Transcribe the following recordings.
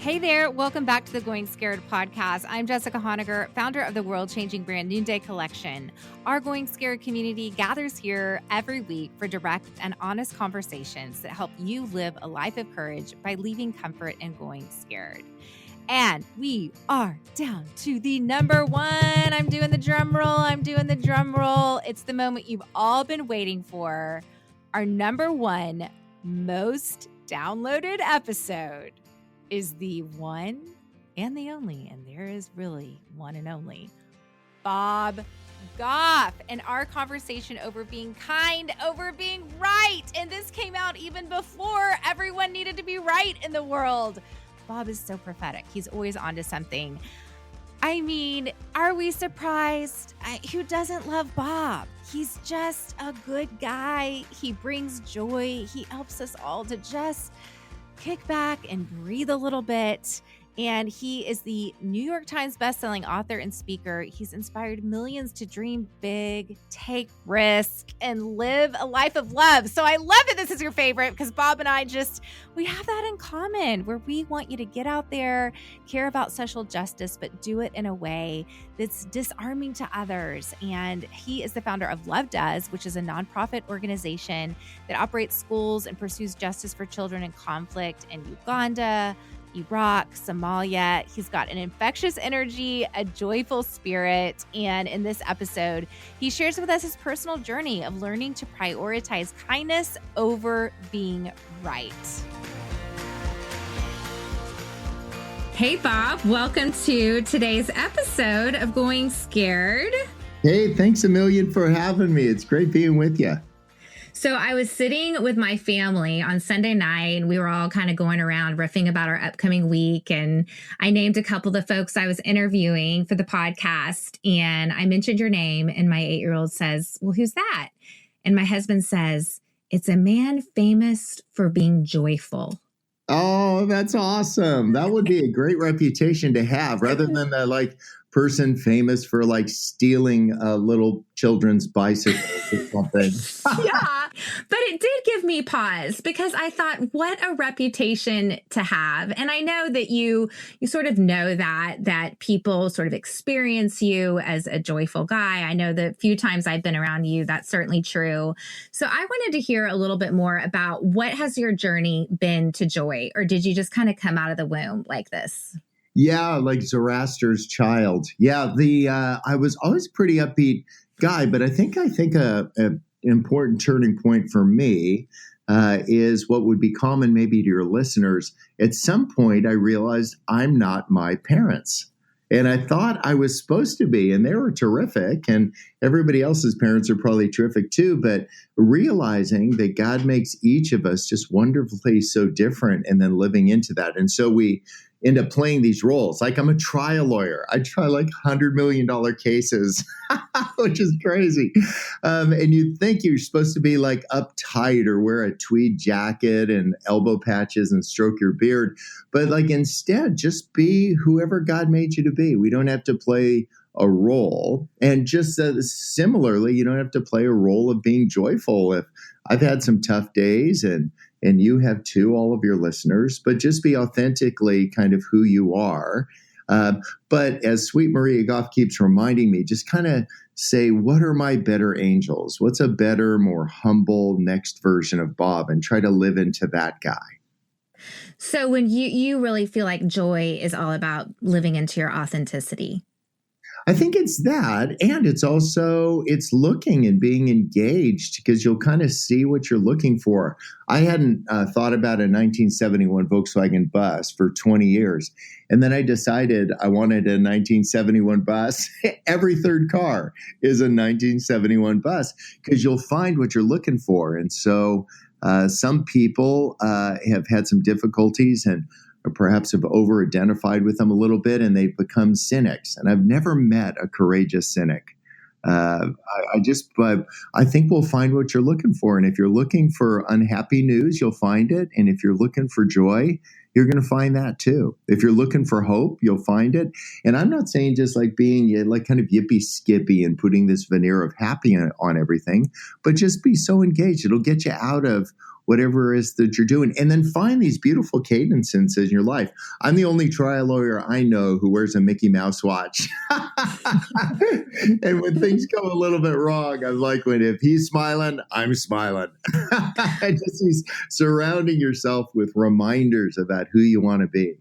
Hey there, welcome back to the Going Scared podcast. I'm Jessica Honegger, founder of the world-changing brand Noonday Collection. Our Going Scared community gathers here every week for direct and honest conversations that help you live a life of courage by leaving comfort and going scared. And we are down to the number one. I'm doing the drum roll. It's the moment you've all been waiting for. Our number one most downloaded episode is the one and the only, and there is really one and only, Bob Goff, and our conversation over being kind, over being right. And this came out even before everyone needed to be right in the world. Bob is so prophetic. He's always onto something. I mean, are we surprised? Who doesn't love Bob? He's just a good guy. He brings joy. He helps us all to just kick back and breathe a little bit. And he is the New York Times bestselling author and speaker. He's inspired millions to dream big, take risk, and live a life of love. So I love that this is your favorite because Bob and I we have that in common where we want you to get out there, care about social justice, but do it in a way that's disarming to others. And he is the founder of Love Does, which is a nonprofit organization that operates schools and pursues justice for children in conflict in Uganda, Iraq, Somalia. He's got an infectious energy, a joyful spirit. And in this episode, he shares with us his personal journey of learning to prioritize kindness over being right. Hey, Bob, welcome to today's episode of Going Scared. Hey, thanks a million for having me. It's great being with you. So I was sitting with my family on Sunday night, and we were all kind of going around riffing about our upcoming week. And I named a couple of the folks I was interviewing for the podcast, and I mentioned your name, and my 8-year-old says, "Well, who's that?" And my husband says, "It's a man famous for being joyful." Oh, that's awesome. That would be a great reputation to have rather than the person famous for stealing little children's bicycles or something. Yeah, but it did give me pause because I thought, what a reputation to have. And I know that you sort of know that people sort of experience you as a joyful guy. I know the few times I've been around you, that's certainly true. So I wanted to hear a little bit more about what has your journey been to joy, or did you just kind of come out of the womb like this? Yeah, like Zoroaster's child. Yeah, I was always a pretty upbeat guy, but I think a important turning point for me is what would be common maybe to your listeners. At some point, I realized I'm not my parents. And I thought I was supposed to be, and they were terrific, and everybody else's parents are probably terrific too, but realizing that God makes each of us just wonderfully so different and then living into that. And so we end up playing these roles. Like I'm a trial lawyer. I try $100 million cases, which is crazy. And you'd think you're supposed to be uptight or wear a tweed jacket and elbow patches and stroke your beard. But instead, just be whoever God made you to be. We don't have to play a role. And just similarly, you don't have to play a role of being joyful. If I've had some tough days and you have too, all of your listeners, but just be authentically kind of who you are. But as Sweet Maria Goff keeps reminding me, just kind of say, what are my better angels? What's a better, more humble next version of Bob? And try to live into that guy. So when you really feel like joy is all about living into your authenticity. I think it's that. And it's looking and being engaged because you'll kind of see what you're looking for. I hadn't thought about a 1971 Volkswagen bus for 20 years. And then I decided I wanted a 1971 bus. Every third car is a 1971 bus because you'll find what you're looking for. And so some people have had some difficulties and or perhaps have over-identified with them a little bit, and they've become cynics. And I've never met a courageous cynic. I think we'll find what you're looking for. And if you're looking for unhappy news, you'll find it. And if you're looking for joy, you're going to find that too. If you're looking for hope, you'll find it. And I'm not saying just being kind of yippy skippy and putting this veneer of happy on everything, but just be so engaged. It'll get you out of whatever it is that you're doing. And then find these beautiful cadences in your life. I'm the only trial lawyer I know who wears a Mickey Mouse watch. And when things go a little bit wrong, I'm like, if he's smiling, I'm smiling. Just surrounding yourself with reminders about who you want to be.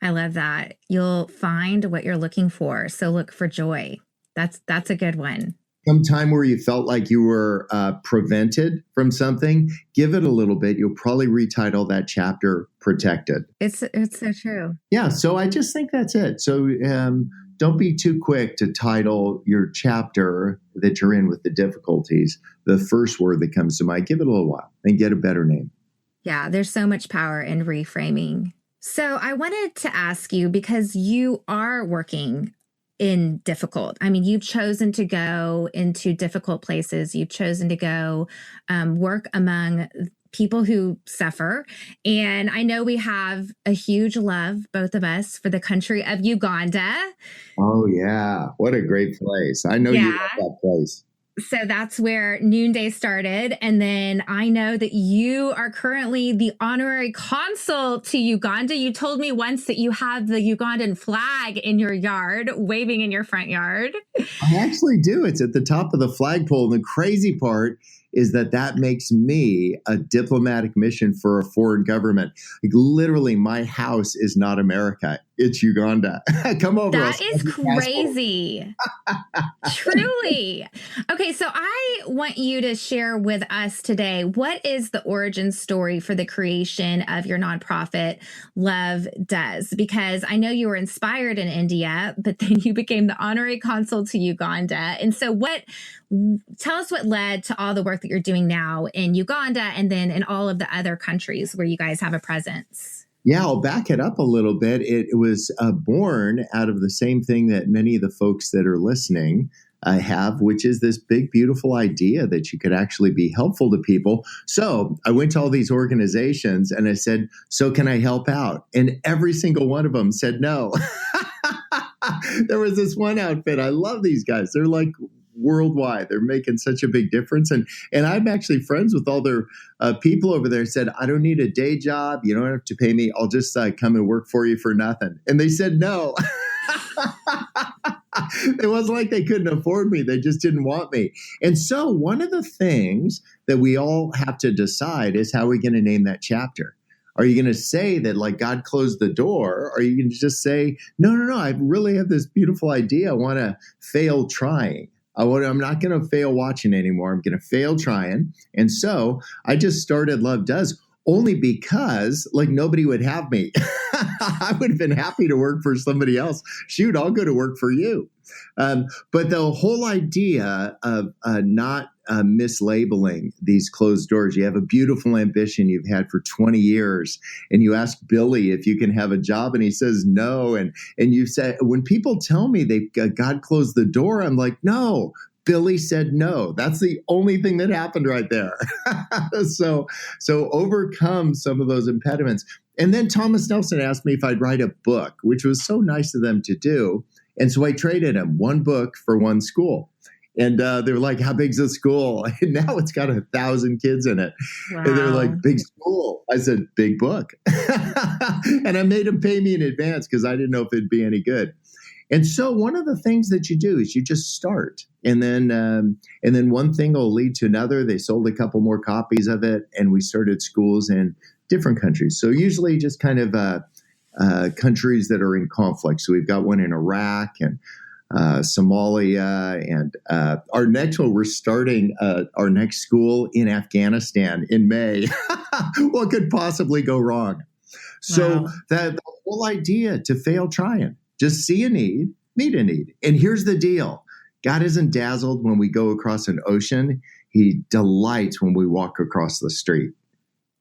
I love that. You'll find what you're looking for. So look for joy. That's a good one. Some time where you felt like you were prevented from something, give it a little bit. You'll probably retitle that chapter Protected. It's so true. Yeah. So I just think that's it. So don't be too quick to title your chapter that you're in with the difficulties the first word that comes to mind. Give it a little while and get a better name. Yeah. There's so much power in reframing. So I wanted to ask you, because you are working in difficult. I mean, you've chosen to go into difficult places. You've chosen to go work among people who suffer. And I know we have a huge love, both of us, for the country of Uganda. Oh, yeah. What a great place. I know you love that place. So that's where Noonday started. And then I know that you are currently the honorary consul to Uganda. You told me once that you have the Ugandan flag in your yard, waving in your front yard. I actually do. It's at the top of the flagpole. The crazy part is that makes me a diplomatic mission for a foreign government. Like, literally, my house is not America. It's Uganda. Come over. That is crazy. Truly. Okay, so I want you to share with us today, what is the origin story for the creation of your nonprofit, Love Does? Because I know you were inspired in India, but then you became the honorary consul to Uganda. And so tell us what led to all the work that you're doing now in Uganda and then in all of the other countries where you guys have a presence. Yeah, I'll back it up a little bit. It was born out of the same thing that many of the folks that are listening have, which is this big, beautiful idea that you could actually be helpful to people. So I went to all these organizations and I said, so can I help out? And every single one of them said no. There was this one outfit. I love these guys. They're like worldwide. They're making such a big difference. And I'm actually friends with all their people over there. Said, I don't need a day job. You don't have to pay me. I'll just come and work for you for nothing. And they said no. It wasn't like they couldn't afford me. They just didn't want me. And so one of the things that we all have to decide is how we're going to name that chapter. Are you going to say that like God closed the door? Or are you going to just say, no, I really have this beautiful idea. I want to fail trying. I'm not going to fail watching anymore. I'm going to fail trying. And so I just started Love Does only because like nobody would have me. I would have been happy to work for somebody else. Shoot, I'll go to work for you. But the whole idea of not mislabeling these closed doors, you have a beautiful ambition you've had for 20 years, and you ask Billy if you can have a job, and he says no. And you say, when people tell me God closed the door, I'm like, no. Billy said no. That's the only thing that happened right there. So overcome some of those impediments. And then Thomas Nelson asked me if I'd write a book, which was so nice of them to do. And so I traded him one book for one school. And they were like, how big's the school? And now it's got 1,000 kids in it. Wow. And they're like, big school. I said, big book. And I made them pay me in advance because I didn't know if it'd be any good. And so one of the things that you do is you just start. And then one thing will lead to another. They sold a couple more copies of it. And we started schools in different countries. So usually just kind of countries that are in conflict. So we've got one in Iraq and Somalia, and our next one, we're starting our next school in Afghanistan in May. What could possibly go wrong? So wow. The whole idea to fail trying, just see a need, meet a need. And here's the deal. God isn't dazzled when we go across an ocean. He delights when we walk across the street.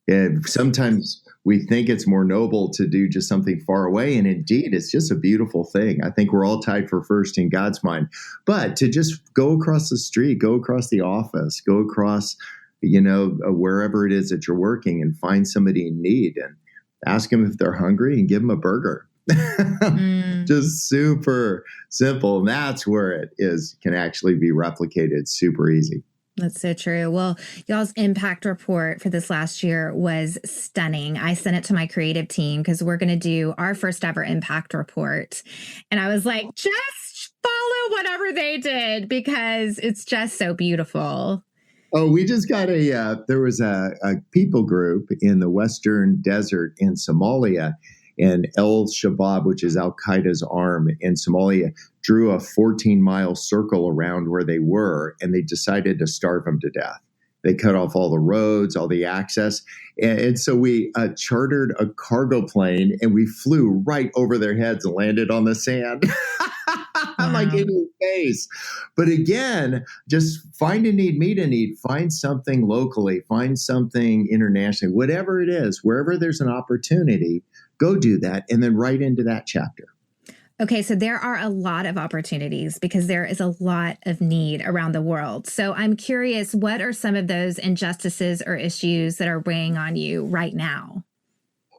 And sometimes we think it's more noble to do just something far away. And indeed, it's just a beautiful thing. I think we're all tied for first in God's mind. But to just go across the street, go across the office, go across, wherever it is that you're working and find somebody in need and ask them if they're hungry and give them a burger. Just super simple. And that's where it can actually be replicated super easy. That's so true. Well, y'all's impact report for this last year was stunning. I sent it to my creative team because we're going to do our first ever impact report. And I was like, just follow whatever they did because it's just so beautiful. Oh, we just got there was a people group in the Western Desert in Somalia, and Al-Shabaab, which is Al-Qaeda's arm in Somalia, drew a 14-mile circle around where they were, and they decided to starve them to death. They cut off all the roads, all the access. And so we chartered a cargo plane, and we flew right over their heads and landed on the sand. I'm like in your face. But again, just find a need, meet a need, find something locally, find something internationally, whatever it is, wherever there's an opportunity, go do that and then right into that chapter. Okay, so there are a lot of opportunities because there is a lot of need around the world. So I'm curious, what are some of those injustices or issues that are weighing on you right now?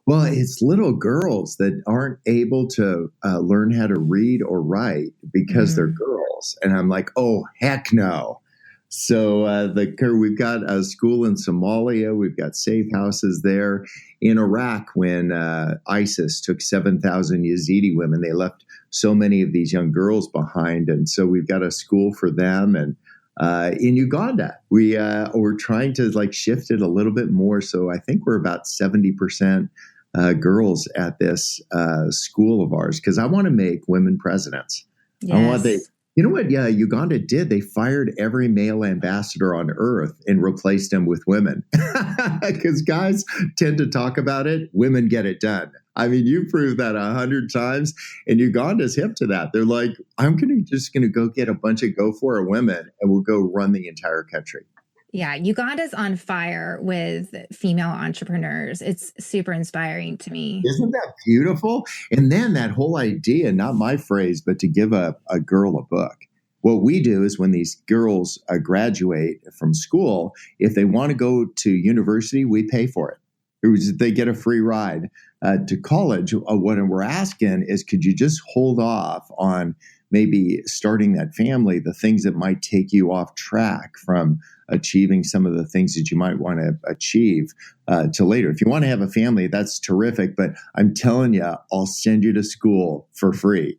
Well, it's little girls that aren't able to learn how to read or write because they're girls. And I'm like, oh, heck no. So we've got a school in Somalia. We've got safe houses there. In Iraq, when ISIS took 7,000 Yazidi women, they left so many of these young girls behind. And so we've got a school for them. And in Uganda, we're trying to shift it a little bit more. So I think we're about 70% girls at this school of ours because I want to make women presidents. Yes. You know what? Yeah, Uganda did. They fired every male ambassador on earth and replaced them with women because guys tend to talk about it. Women get it done. I mean, you proved that 100 times, and Uganda's hip to that. They're like, I'm just going to go get a bunch of go-for-it women, and we'll go run the entire country. Yeah, Uganda's on fire with female entrepreneurs. It's super inspiring to me. Isn't that beautiful? And then that whole idea, not my phrase, but to give a girl a book. What we do is when these girls graduate from school, if they want to go to university, we pay for it. They get a free ride to college. What we're asking is, could you just hold off on maybe starting that family, the things that might take you off track from achieving some of the things that you might want to achieve to later. If you want to have a family, that's terrific. But I'm telling you, I'll send you to school for free.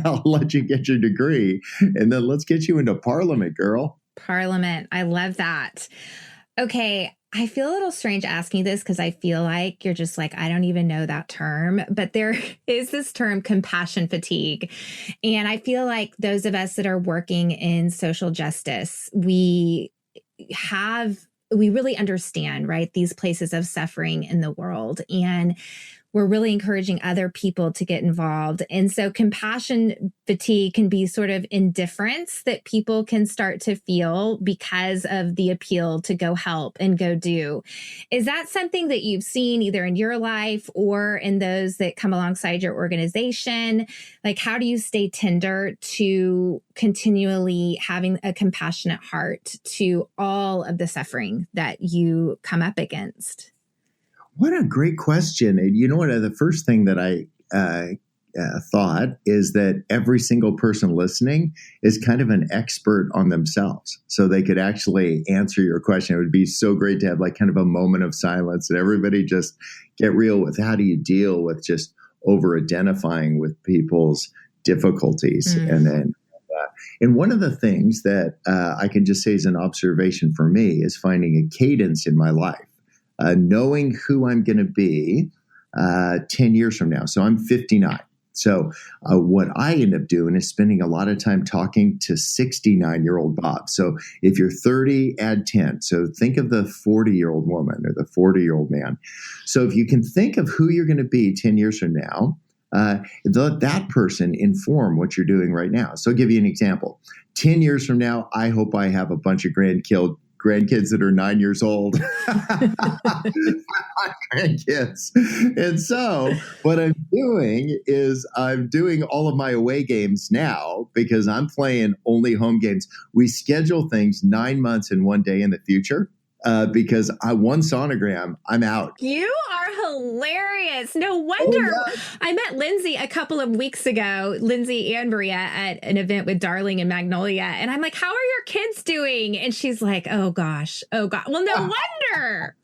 I'll let you get your degree. And then let's get you into Parliament, girl. Parliament. I love that. Okay. I feel a little strange asking this because I feel like you're just like, I don't even know that term, but there is this term compassion fatigue. And I feel like those of us that are working in social justice, we really understand, right, these places of suffering in the world. And we're really encouraging other people to get involved. And so compassion fatigue can be sort of indifference that people can start to feel because of the appeal to go help and go do. Is that something that you've seen either in your life or in those that come alongside your organization? Like, how do you stay tender to continually having a compassionate heart to all of the suffering that you come up against? What a great question. And you know what? The first thing that I thought is that every single person listening is kind of an expert on themselves. So they could actually answer your question. It would be so great to have like kind of a moment of silence and everybody just get real with how do you deal with just over identifying with people's difficulties. And one of the things that I can just say is an observation for me is finding a cadence in my life. Knowing who I'm going to be 10 years from now. So I'm 59. So what I end up doing is spending a lot of time talking to 69-year-old Bob. So if you're 30, add 10. So think of the 40-year-old woman or the 40-year-old man. So if you can think of who you're going to be 10 years from now, let that person inform what you're doing right now. So I'll give you an example. 10 years from now, I hope I have a bunch of grandkids that are 9 years old. Grandkids. And so what I'm doing is I'm doing all of my away games now because I'm playing only home games. We schedule things 9 months and 1 day in the future. because one sonogram, I'm out. You are hilarious. No wonder. I met Lindsay a couple of weeks ago, Lindsay and Maria, at an event with Darling and Magnolia. And I'm like, how are your kids doing? And she's like, oh, gosh. Oh, God. Well, no wonder.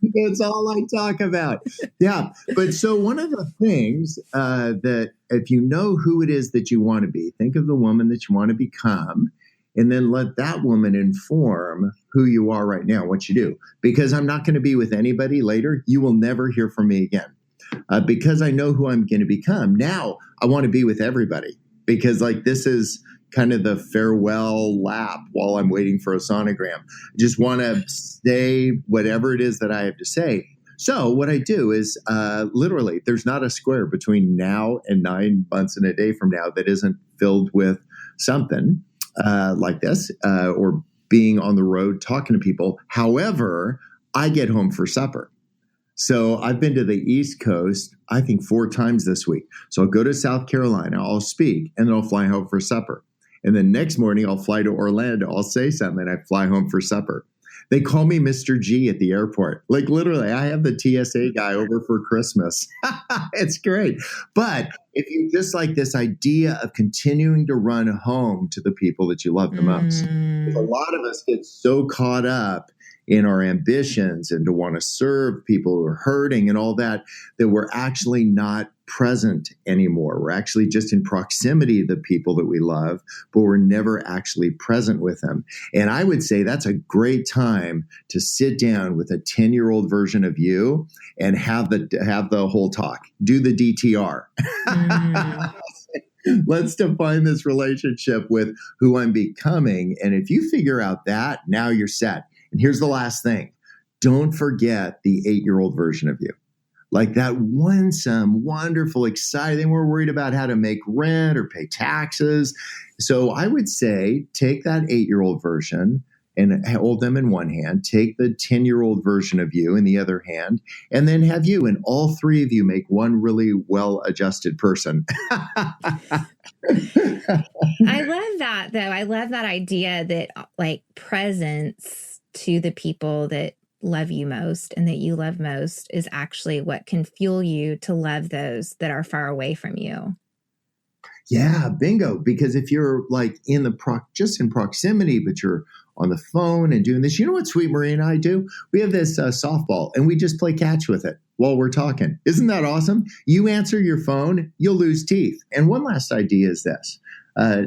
It's all I talk about. Yeah. But so one of the things that if you know who it is that you want to be, think of the woman that you want to become, and then let that woman inform who you are right now, what you do. Because I'm not going to be with anybody later. You will never hear from me again. Because I know who I'm going to become. Now I want to be with everybody because like this is kind of the farewell lap while I'm waiting for a sonogram. I just want to say whatever it is that I have to say. So what I do is literally there's not a square between now and 9 months and a day from now that isn't filled with something like this or being on the road talking to people. However, I get home for supper. So I've been to the East Coast, I think 4 times this week. So I'll go to South Carolina, I'll speak, and then I'll fly home for supper. And then next morning, I'll fly to Orlando. I'll say something, and I fly home for supper. They call me Mr. G at the airport. Like literally, I have the TSA guy over for Christmas. It's great. But if you just like this idea of continuing to run home to the people that you love the most, a lot of us get so caught up in our ambitions and to want to serve people who are hurting and all that, that we're actually not present anymore. We're actually just in proximity to the people that we love, but we're never actually present with them. And I would say that's a great time to sit down with a 10-year-old version of you and have the whole talk. Do the DTR. Let's define this relationship with who I'm becoming. And if you figure out that, now you're set. And here's the last thing. Don't forget the 8-year-old version of you. Like that winsome, wonderful, exciting. We're worried about how to make rent or pay taxes. So I would say take that 8-year-old version and hold them in one hand. Take the 10-year-old version of you in the other hand, and then have you and all 3 of you make one really well-adjusted person. I love that, though. I love that idea that like presence to the people that love you most and that you love most is actually what can fuel you to love those that are far away from you. Yeah, bingo. Because if you're like in just in proximity, but you're on the phone and doing this, you know what Sweet Marie and I do? We have this softball and we just play catch with it while we're talking. Isn't that awesome? You answer your phone, you'll lose teeth. And one last idea is this.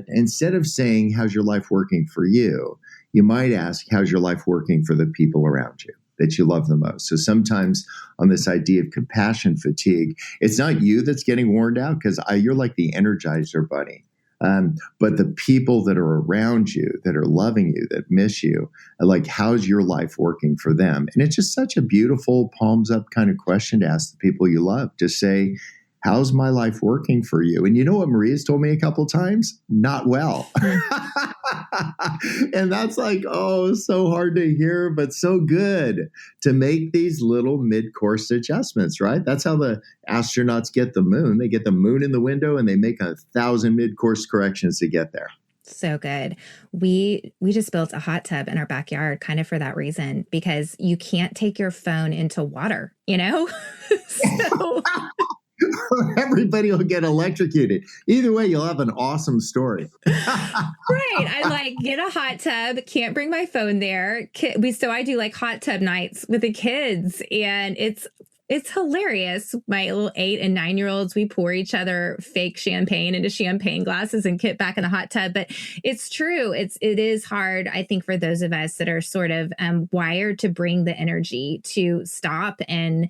Instead of saying, how's your life working for you? You might ask, how's your life working for the people around you that you love the most? So sometimes on this idea of compassion fatigue, it's not you that's getting worn out because you're like the Energizer bunny. But the people that are around you, that are loving you, that miss you, like, how's your life working for them? And it's just such a beautiful palms up kind of question to ask the people you love, to say, how's my life working for you? And you know what Maria's told me a couple times? Not well. And that's like, oh, so hard to hear, but so good to make these little mid-course adjustments, right? That's how the astronauts get the moon. They get the moon in the window and they make 1,000 mid-course corrections to get there. So good. We just built a hot tub in our backyard kind of for that reason, because you can't take your phone into water, you know? So everybody will get electrocuted. Either way, you'll have an awesome story. Right. I like get a hot tub, can't bring my phone there. So I do like hot tub nights with the kids, and it's hilarious. My little 8 and 9-year-olds, we pour each other fake champagne into champagne glasses and get back in the hot tub. But it's true. It is hard, I think, for those of us that are sort of wired to bring the energy to stop and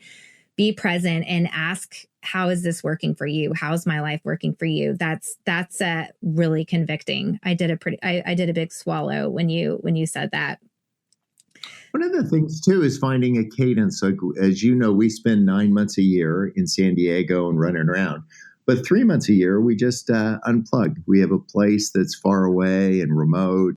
be present and ask, how is this working for you? How's my life working for you? That's really convicting. I did a big swallow when you said that. One of the things too is finding a cadence. Like, as you know, we spend 9 months a year in San Diego and running around, but 3 months a year we just unplug. We have a place that's far away and remote.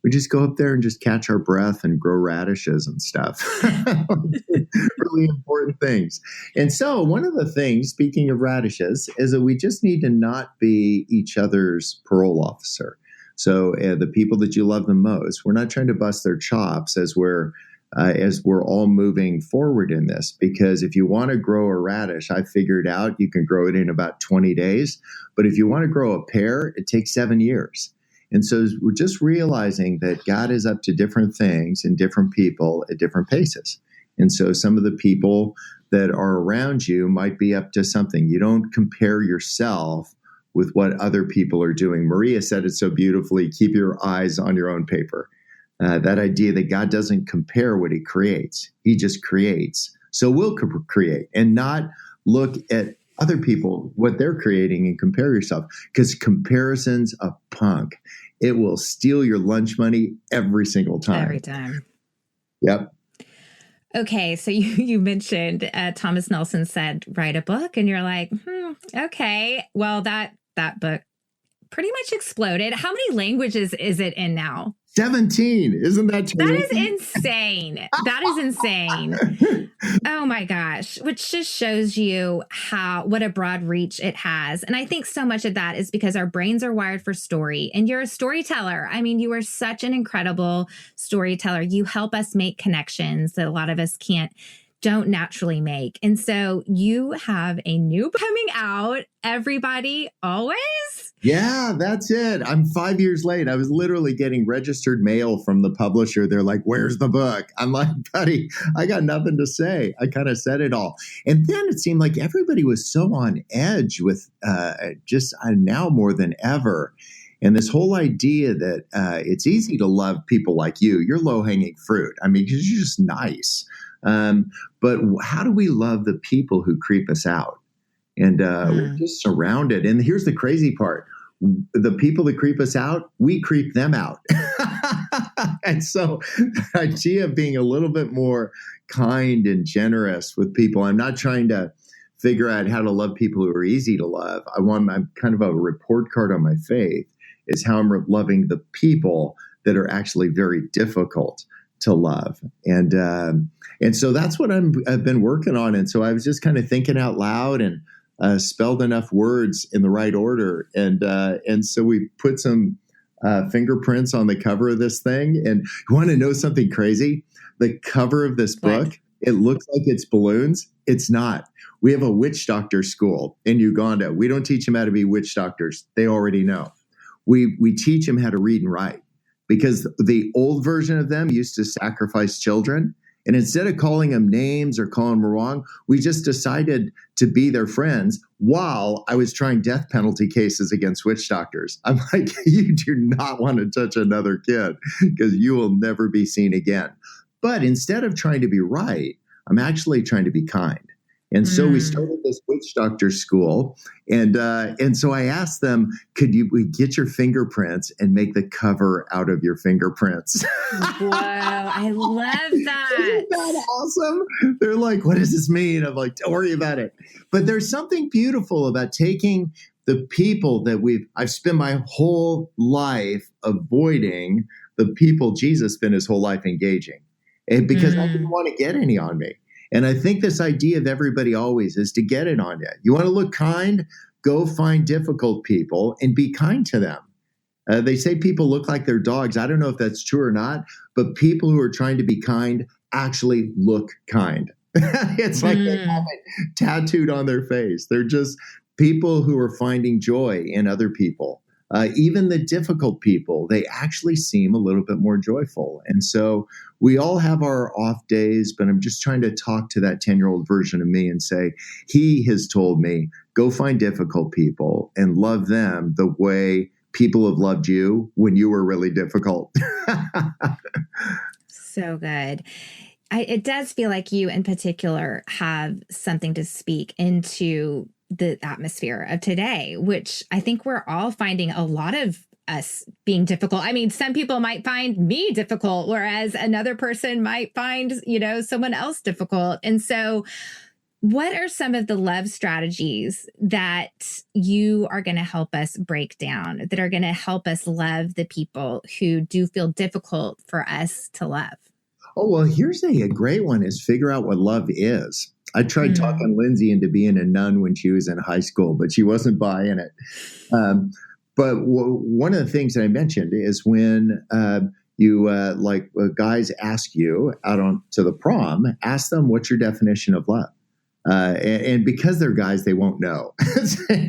We just go up there and just catch our breath and grow radishes and stuff. Really important things. And so one of the things, speaking of radishes, is that we just need to not be each other's parole officer. So the people that you love the most, we're not trying to bust their chops as we're as we're all moving forward in this. Because if you want to grow a radish, I figured out you can grow it in about 20 days. But if you want to grow a pear, it takes 7 years. And so we're just realizing that God is up to different things and different people at different paces. And so some of the people that are around you might be up to something. You don't compare yourself with what other people are doing. Maria said it so beautifully, keep your eyes on your own paper. That idea that God doesn't compare what he creates. He just creates. So we'll create and not look at other people, what they're creating, and compare yourself, because comparison's a punk. It will steal your lunch money every single time. Every time. Yep. Okay, so you mentioned Thomas Nelson said, write a book, and you're like, okay. Well, that book pretty much exploded. How many languages is it in now? 17. Isn't that true? That is insane. That is insane. Oh my gosh. Which just shows you what a broad reach it has. And I think so much of that is because our brains are wired for story, and you're a storyteller. I mean, you are such an incredible storyteller. You help us make connections that a lot of us don't naturally make. And so you have a new book coming out, everybody, always? Yeah, that's it. I'm 5 years late. I was literally getting registered mail from the publisher. They're like, where's the book? I'm like, buddy, I got nothing to say. I kind of said it all. And then it seemed like everybody was so on edge with now more than ever. And this whole idea that it's easy to love people like you. You're low-hanging fruit. I mean, because you're just nice. But how do we love the people who creep us out? And we're just surrounded. And here's the crazy part. The people that creep us out, we creep them out. And so the idea of being a little bit more kind and generous with people, I'm not trying to figure out how to love people who are easy to love. I'm kind of a report card on my faith is how I'm loving the people that are actually very difficult to love. And so that's what I've been working on. And so I was just kind of thinking out loud and spelled enough words in the right order. And so we put some fingerprints on the cover of this thing. And you want to know something crazy? The cover of this book, it looks like it's balloons. It's not. We have a witch doctor school in Uganda. We don't teach them how to be witch doctors. They already know. We teach them how to read and write, because the old version of them used to sacrifice children. And instead of calling them names or calling them wrong, we just decided to be their friends while I was trying death penalty cases against witch doctors. I'm like, you do not want to touch another kid because you will never be seen again. But instead of trying to be right, I'm actually trying to be kind. And so we started this witch doctor school. And so I asked them, we get your fingerprints and make the cover out of your fingerprints? Whoa, I love that. Isn't that awesome? They're like, what does this mean? I'm like, don't worry about it. But there's something beautiful about taking the people that I've spent my whole life avoiding, the people Jesus spent his whole life engaging. And because I didn't want to get any on me. And I think this idea of everybody always is to get it on you. You want to look kind? Go find difficult people and be kind to them. They say people look like their dogs. I don't know if that's true or not, but people who are trying to be kind actually look kind. It's like they have it tattooed on their face. They're just people who are finding joy in other people. Even the difficult people, they actually seem a little bit more joyful. And so we all have our off days, but I'm just trying to talk to that 10-year-old version of me and say, he has told me, go find difficult people and love them the way people have loved you when you were really difficult. So good. It does feel like you in particular have something to speak into the atmosphere of today, which I think we're all finding a lot of us being difficult. I mean, some people might find me difficult, whereas another person might find, someone else difficult. And so what are some of the love strategies that you are going to help us break down, that are going to help us love the people who do feel difficult for us to love? Oh, well, here's a great one is figure out what love is. I tried talking Lindsay into being a nun when she was in high school, but she wasn't buying it. But one of the things that I mentioned is when guys ask you out on to the prom, ask them what's your definition of love. And because they're guys, they won't know.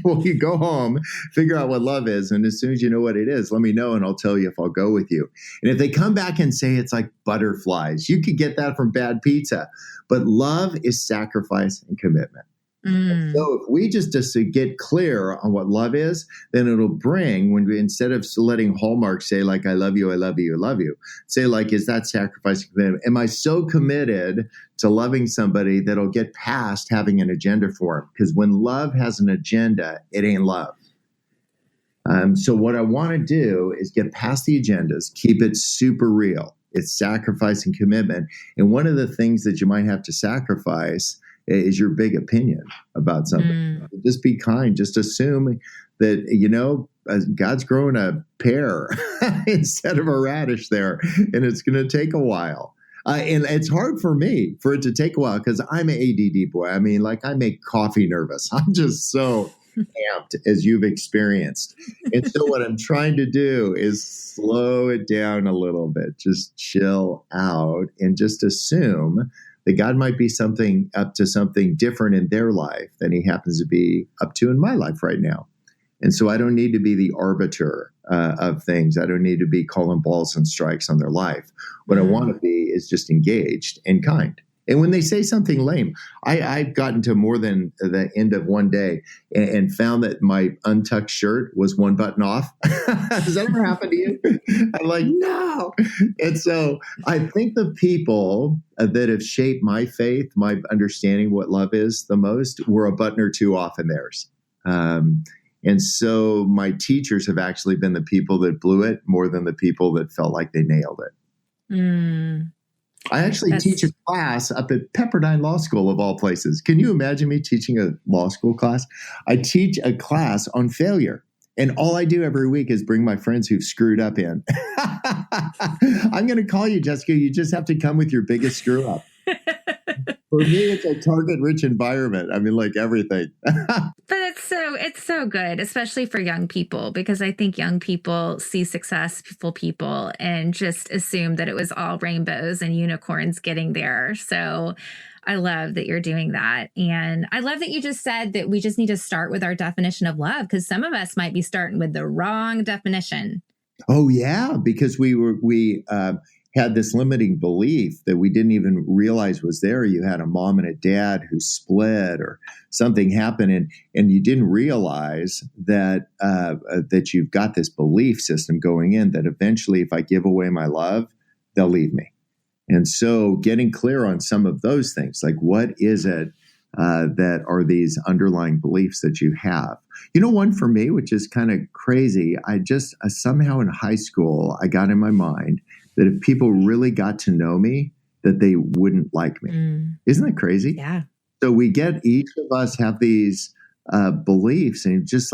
Well, you go home, figure out what love is. And as soon as you know what it is, let me know and I'll tell you if I'll go with you. And if they come back and say it's like butterflies, you could get that from bad pizza. But love is sacrifice and commitment. So if we just get clear on what love is, then it'll bring, when we, instead of letting Hallmark say like, I love you, I love you, I love you, say like, is that sacrifice and commitment? Am I so committed to loving somebody that I'll get past having an agenda for them? Because when love has an agenda, it ain't love. So what I want to do is get past the agendas, keep it super real. It's sacrifice and commitment. And one of the things that you might have to sacrifice is your big opinion about something. Just be kind. Just assume that, God's growing a pear instead of a radish there, and it's going to take a while. And it's hard for me for it to take a while because I'm an ADD boy. I mean, like I make coffee nervous. I'm just so amped, as you've experienced. And so what I'm trying to do is slow it down a little bit, just chill out and just assume that God might be up to something different in their life than he happens to be up to in my life right now. And so I don't need to be the arbiter of things. I don't need to be calling balls and strikes on their life. What I want to be is just engaged and kind. And when they say something lame, I've gotten to more than the end of one day and found that my untucked shirt was one button off. Does that ever happen to you? I'm like, no. And so I think the people that have shaped my faith, my understanding what love is the most, were a button or two off in theirs. And so my teachers have actually been the people that blew it more than the people that felt like they nailed it. I actually teach a class up at Pepperdine Law School, of all places. Can you imagine me teaching a law school class? I teach a class on failure. And all I do every week is bring my friends who've screwed up in. I'm going to call you, Jessica. You just have to come with your biggest screw up. For me, it's a target-rich environment. I mean, like everything. But it's so good, especially for young people, because I think young people see successful people and just assume that it was all rainbows and unicorns getting there. So I love that you're doing that. And I love that you just said that we just need to start with our definition of love, because some of us might be starting with the wrong definition. Oh, yeah, because we had this limiting belief that we didn't even realize was there. You had a mom and a dad who split or something happened, and you didn't realize that that you've got this belief system going in that eventually if I give away my love, they'll leave me. And so getting clear on some of those things, like what is it that are these underlying beliefs that you have? One for me, which is kind of crazy, I just somehow in high school, I got in my mind that if people really got to know me, that they wouldn't like me. Isn't that crazy? Yeah. So we get, each of us have these beliefs, and just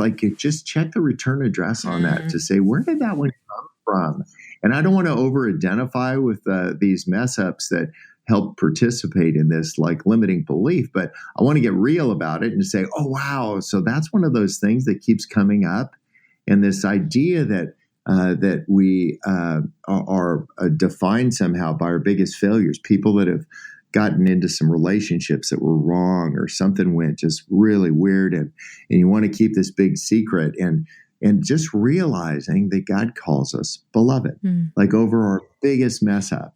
check the return address on that to say, where did that one come from? And I don't want to over-identify with these mess ups that help participate in this like limiting belief, but I want to get real about it and say, oh, wow. So that's one of those things that keeps coming up. And this idea that we are defined somehow by our biggest failures, people that have gotten into some relationships that were wrong or something went just really weird, and you want to keep this big secret, and just realizing that God calls us beloved, like over our biggest mess up.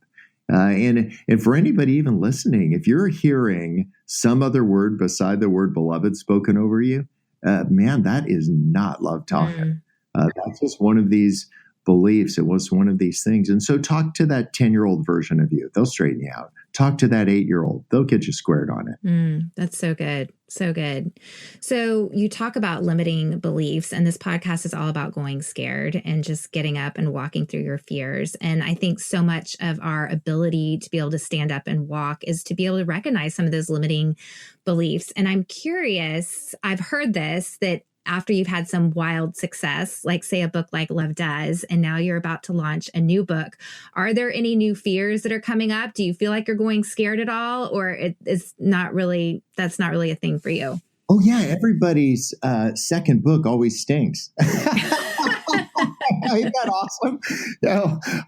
And for anybody even listening, if you're hearing some other word beside the word beloved spoken over you, man, that is not love talking. That's just one of these beliefs. It was one of these things. And so talk to that 10-year-old version of you. They'll straighten you out. Talk to that 8-year-old. They'll get you squared on it. That's so good. So good. So you talk about limiting beliefs, and this podcast is all about going scared and just getting up and walking through your fears. And I think so much of our ability to be able to stand up and walk is to be able to recognize some of those limiting beliefs. And I'm curious, I've heard this, that after you've had some wild success, like say a book like Love Does, and now you're about to launch a new book, are there any new fears that are coming up? Do you feel like you're going scared at all, or that's not really a thing for you? Oh yeah, everybody's second book always stinks. Ain't that awesome?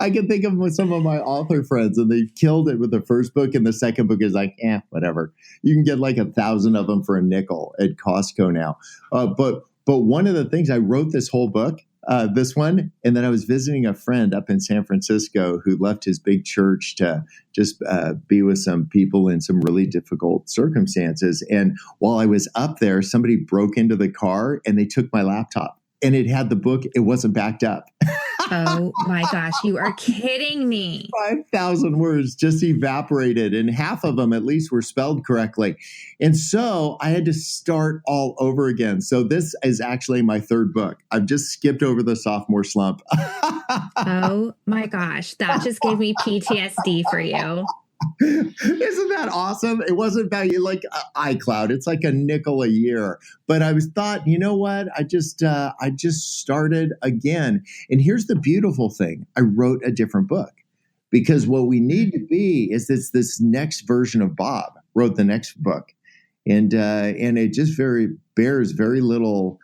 I can think of with some of my author friends, and they killed it with the first book, and the second book is like, whatever. You can get like 1,000 of them for a nickel at Costco now. But one of the things, I wrote this whole book, this one, and then I was visiting a friend up in San Francisco who left his big church to just be with some people in some really difficult circumstances. And while I was up there, somebody broke into the car and they took my laptop. And it had the book. It wasn't backed up. Oh my gosh, you are kidding me. 5,000 words just evaporated, and half of them at least were spelled correctly. And so I had to start all over again. So this is actually my third book. I've just skipped over the sophomore slump. Oh my gosh, that just gave me PTSD for you. Isn't that awesome? It wasn't about like iCloud. It's like a nickel a year. But I thought, you know what? I just started again. And here's the beautiful thing. I wrote a different book, because what we need to be is this next version of Bob wrote the next book. And it just bears very little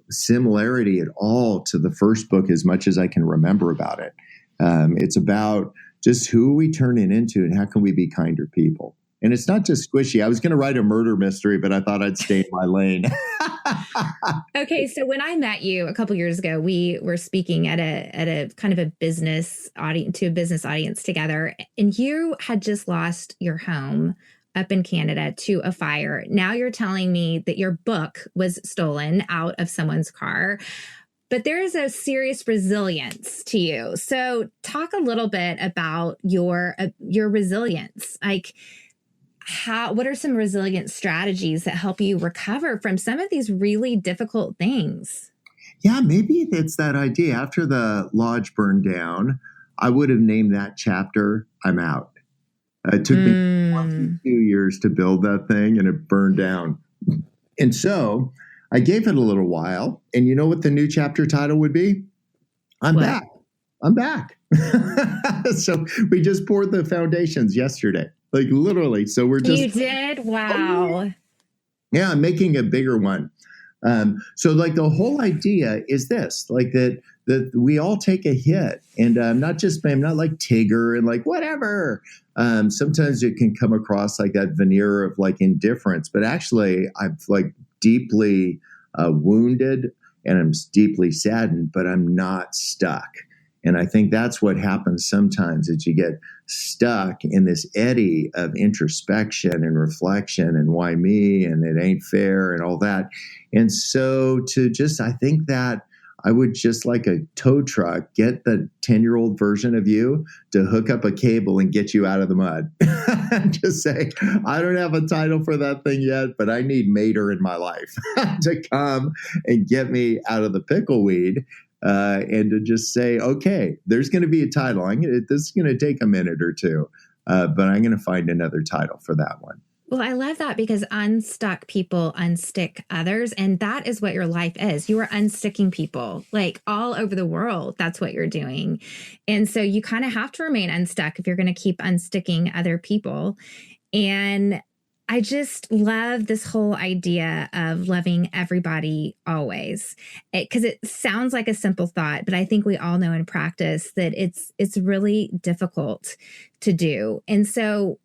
similarity at all to the first book, as much as I can remember about it. It's about just who are we turning into and how can we be kinder people. And it's not just squishy. I was going to write a murder mystery, but I thought I'd stay in my lane. Okay. So when I met you a couple years ago, we were speaking at a kind of a business audience together, and you had just lost your home up in Canada to a fire. Now you're telling me that your book was stolen out of someone's car. But there is a serious resilience to you. So talk a little bit about your resilience. Like, what are some resilient strategies that help you recover from some of these really difficult things? Yeah, maybe it's that idea. After the lodge burned down, I would have named that chapter, I'm out. It took me 22 years to build that thing, and it burned down. And so I gave it a little while, and you know what the new chapter title would be? I'm back. I'm back. So we just poured the foundations yesterday, like literally. So we're just. You did? Wow. Yeah, I'm making a bigger one. So like the whole idea is this, like that we all take a hit, and I'm not like Tigger and like whatever. Sometimes it can come across like that veneer of like indifference, but actually I've like deeply wounded, and I'm deeply saddened, but I'm not stuck. And I think that's what happens sometimes, is you get stuck in this eddy of introspection and reflection and why me and it ain't fair and all that. And so I think that I would just like a tow truck, get the 10-year-old version of you to hook up a cable and get you out of the mud. Just say, I don't have a title for that thing yet, but I need Mater in my life to come and get me out of the pickleweed. And to just say, okay, there's going to be a title. This is going to take a minute or two, but I'm going to find another title for that one. Well, I love that, because unstuck people unstick others. And that is what your life is. You are unsticking people like all over the world. That's what you're doing. And so you kind of have to remain unstuck if you're going to keep unsticking other people. And I just love this whole idea of loving everybody always, because it sounds like a simple thought, but I think we all know in practice that it's really difficult to do. And so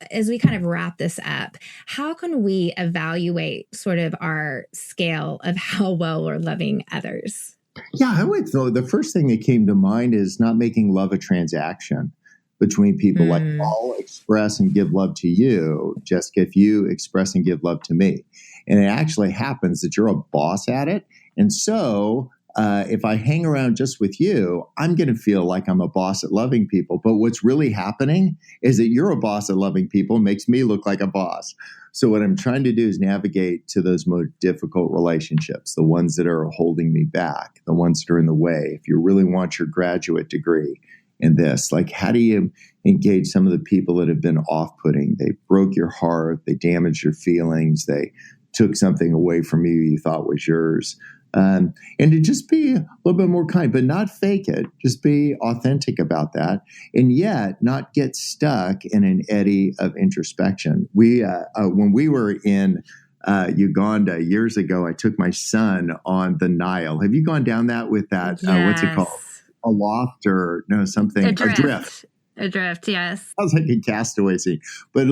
as we kind of wrap this up, how can we evaluate sort of our scale of how well we're loving others? Yeah, I would. So the first thing that came to mind is not making love a transaction between people. Like, I'll express and give love to you, Jessica, if you express and give love to me. And it actually happens that you're a boss at it. And so if I hang around just with you, I'm going to feel like I'm a boss at loving people. But what's really happening is that you're a boss at loving people, makes me look like a boss. So what I'm trying to do is navigate to those more difficult relationships, the ones that are holding me back, the ones that are in the way. If you really want your graduate degree in this, like, how do you engage some of the people that have been off-putting? They broke your heart. They damaged your feelings. They took something away from you thought was yours. And to just be a little bit more kind, but not fake it. Just be authentic about that, and yet not get stuck in an eddy of introspection. We, when we were in Uganda years ago. I took my son on the Nile. Have you gone down that with that? Yes. What's it called? A loft or no, something? Adrift. Adrift, yes. Sounds like a Castaway scene. But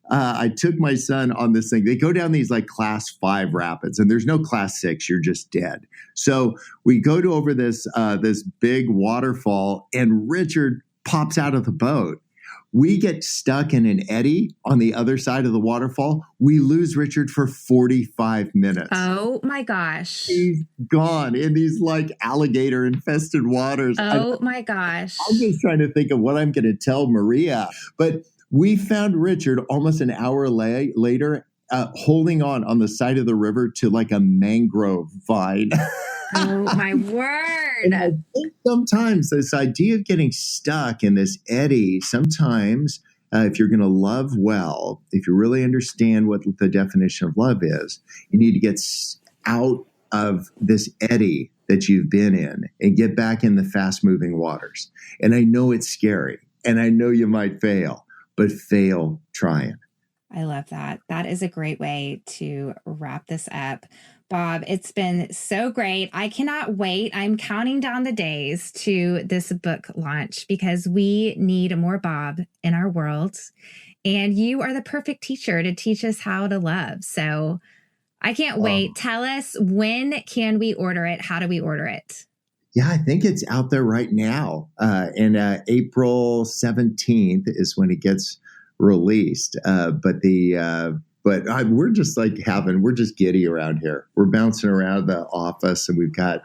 I took my son on this thing. They go down these like class 5 rapids, and there's no class 6. You're just dead. So we go to over this big waterfall, and Richard pops out of the boat. We get stuck in an eddy on the other side of the waterfall. We lose Richard for 45 minutes. Oh my gosh. He's gone in these like alligator infested waters. Oh my gosh. I'm just trying to think of what I'm going to tell Maria. But we found Richard almost an hour later holding on the side of the river to like a mangrove vine. Oh, my word. And I think sometimes this idea of getting stuck in this eddy, sometimes if you're going to love well, if you really understand what the definition of love is, you need to get out of this eddy that you've been in and get back in the fast-moving waters. And I know it's scary, and I know you might fail, but fail trying. I love that. That is a great way to wrap this up. Bob, it's been so great. I cannot wait. I'm counting down the days to this book launch because we need more Bob in our world. And you are the perfect teacher to teach us how to love. So I can't wait. Tell us, when can we order it? How do we order it? Yeah, I think it's out there right now. And April 17th is when it gets released. But we're just we're just giddy around here. We're bouncing around the office, and we've got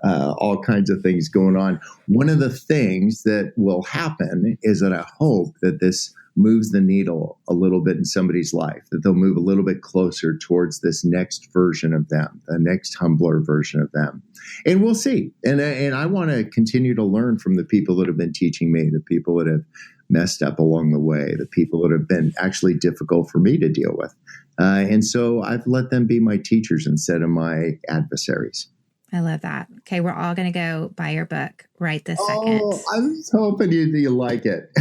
all kinds of things going on. One of the things that will happen is that I hope that this moves the needle a little bit in somebody's life, that they'll move a little bit closer towards this next version of them, the next humbler version of them. And we'll see. And I want to continue to learn from the people that have been teaching me, the people that have messed up along the way, the people that have been actually difficult for me to deal with. And so I've let them be my teachers instead of my adversaries. I love that. Okay, we're all going to go buy your book right this second. I'm just hoping you like it.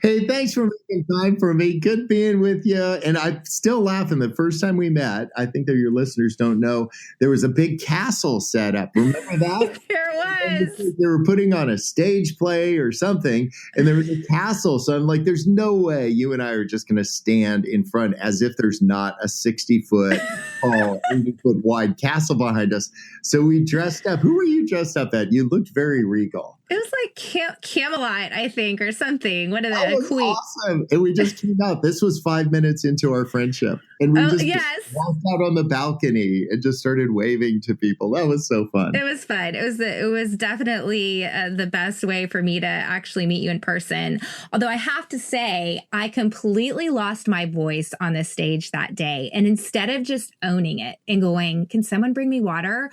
Hey, thanks for making time for me. Good being with you. And I'm still laughing. The first time we met, I think that your listeners don't know, there was a big castle set up. Remember that? There was. They were putting on a stage play or something, and there was a castle. So I'm like, there's no way you and I are just going to stand in front as if there's not a 60-foot tall, 80-foot wide castle behind us. So we dressed up. Who were you dressed up at? You looked very regal. It was like Camelot, I think, or something. What is that? Was awesome. And we just came out. This was 5 minutes into our friendship. And we just walked out on the balcony and just started waving to people. That was so fun. It was fun. It was definitely the best way for me to actually meet you in person. Although I have to say, I completely lost my voice on the stage that day. And instead of just owning it and going, can someone bring me water?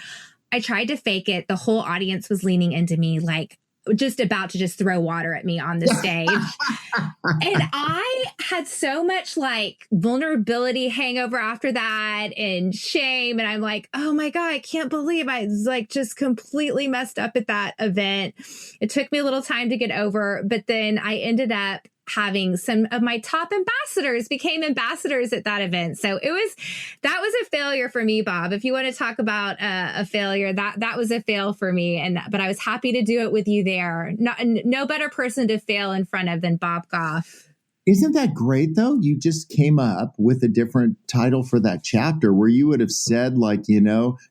I tried to fake it. The whole audience was leaning into me like, just about to just throw water at me on the stage. And I had so much like vulnerability hangover after that and shame. And I'm like, oh my God, I can't believe I was like just completely messed up at that event. It took me a little time to get over, but then I ended up having some of my top ambassadors became ambassadors at that event. So that was a failure for me, Bob. If you want to talk about a failure, that was a fail for me. But I was happy to do it with you there. No better person to fail in front of than Bob Goff. Isn't that great, though? You just came up with a different title for that chapter where you would have said, like,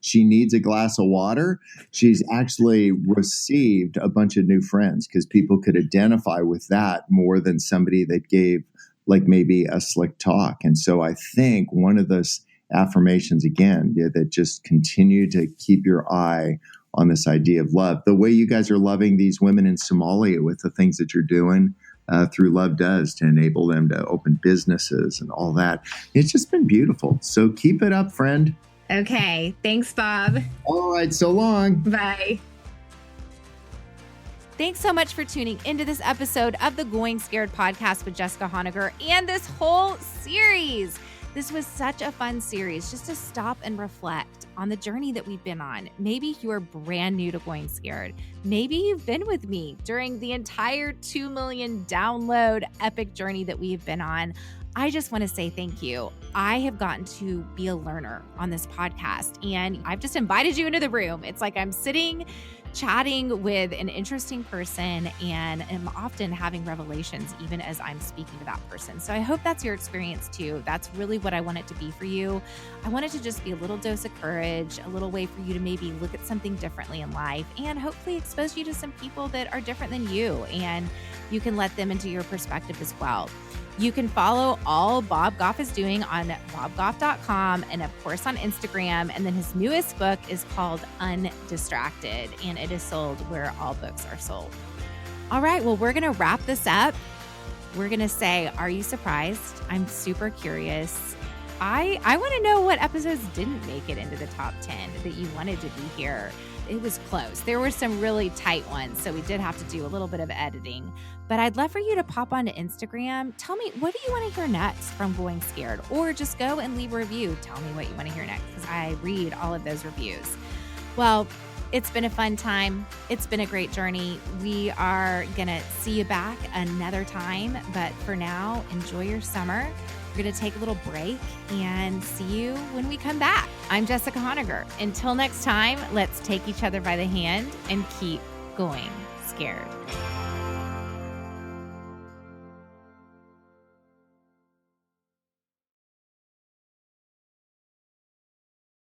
she needs a glass of water. She's actually received a bunch of new friends because people could identify with that more than somebody that gave, like, maybe a slick talk. And so I think one of those affirmations, again, that just continue to keep your eye on this idea of love. The way you guys are loving these women in Somalia with the things that you're doing, through Love Does to enable them to open businesses and all that. It's just been beautiful. So keep it up, friend. Okay. Thanks, Bob. All right. So long. Bye. Thanks so much for tuning into this episode of the Going Scared podcast with Jessica Honegger and this whole series. This was such a fun series just to stop and reflect on the journey that we've been on. Maybe you're brand new to Going Scared. Maybe you've been with me during the entire 2 million download epic journey that we've been on. I just want to say thank you. I have gotten to be a learner on this podcast, and I've just invited you into the room. It's like I'm sitting chatting with an interesting person and am often having revelations even as I'm speaking to that person. So I hope that's your experience too. That's really what I want it to be for you. I want it to just be a little dose of courage, a little way for you to maybe look at something differently in life, and hopefully expose you to some people that are different than you, and you can let them into your perspective as well. You can follow all Bob Goff is doing on bobgoff.com and, of course, on Instagram. And then his newest book is called Undistracted, and it is sold where all books are sold. All right, well, we're going to wrap this up. We're going to say, are you surprised? I'm super curious. I want to know what episodes didn't make it into the top 10 that you wanted to be here. It was close. There were some really tight ones, so we did have to do a little bit of editing. But I'd love for you to pop onto Instagram. Tell me, what do you want to hear next from Going Scared? Or just go and leave a review. Tell me what you want to hear next, because I read all of those reviews. Well, it's been a fun time. It's been a great journey. We are going to see you back another time. But for now, enjoy your summer. We're going to take a little break and see you when we come back. I'm Jessica Honegger. Until next time, let's take each other by the hand and keep going scared.